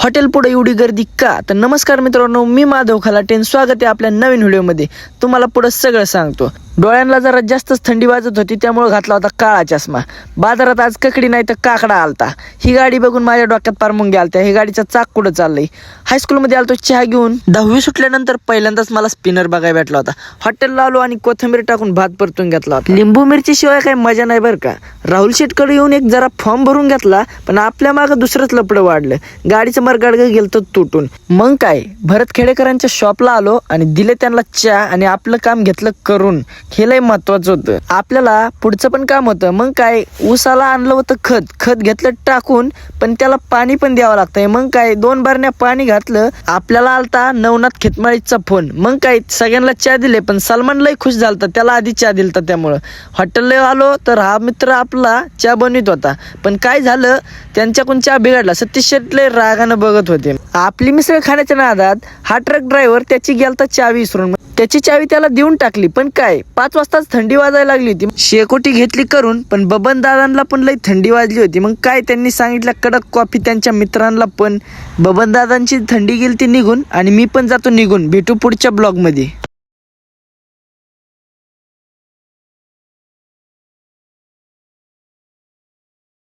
Hotel पुढे एवढी गर्दी का? तर नमस्कार मित्रांनो, मी माधव खलाटे, स्वागत आहे आपल्या नवीन व्हिडिओमध्ये. तुम्हाला पुढे सगळं सांगतो. डोळ्यांना जरा जास्तच थंडी वाजत होती, त्यामुळे घातला होता काळा चष्मा. बाजारात आज ककडी नाही तर काकडा आलता. ही गाडी बघून माझ्या डोक्यात पार मुंग्या आलत्या. ही गाडीचं चाक कुठं चाललंय? हायस्कूलमध्ये आलतो चहा घेऊन. 10वी सुटल्यानंतर पहिल्यांदाच मला स्पिनर बघायला भेटला होता. हॉटेलला आलो आणि कोथिंबीर टाकून भात परतून घेतला होता. लिंबू मिरची शिवाय काही मजा नाही बरं का. राहुल शेटकडे येऊन एक जरा फॉर्म भरून घेतला, पण आपल्या मागं दुसरंच लपडं वाढलं. गाडीचं मरगाडगं गेलं तर तुटून. मग काय, भरत खेडेकरांच्या शॉपला आलो आणि दिले त्यांना चहा आणि आपलं काम घेतलं करून. हे लय महत्वाचं होतं. आपल्याला पुढचं पण काम होतं. मग काय, ऊसाला आणलं होतं खत घेतलं टाकून, पण त्याला पाणी पण द्यावं लागतंय. मग काय, 2 बारण्या पाणी घातलं. आपल्याला आलता नवनाथ खेतमाळीचा फोन. मग काय, सगळ्यांना चहा दिले, पण सलमान लय खुश झालता. त्याला आधी चहा दिलता. त्यामुळं हॉटेलला आलो तर हा मित्र आपला चहा बनवित होता, पण काय झालं, त्यांच्याकडून चहा बिघडला. सतीश शेट लय रागानं बघत होते. आपली मिसळ खाण्याच्या नादात हा ट्रक ड्रायव्हर त्याची गेलता चावी विसरून. त्याची चावी त्याला देऊन टाकली. पण काय, 5 वाजताच थंडी वाजायला लागली होती. शेकोटी घेतली करून, पण बबन दादांना पण लई थंडी वाजली होती. मग काय, त्यांनी सांगितलं कडक कॉफी त्यांच्या मित्रांना पण. बबन दादांची थंडी गेली ती निघून आणि मी पण जातो निघून. भेटू पुढच्या ब्लॉग मध्ये.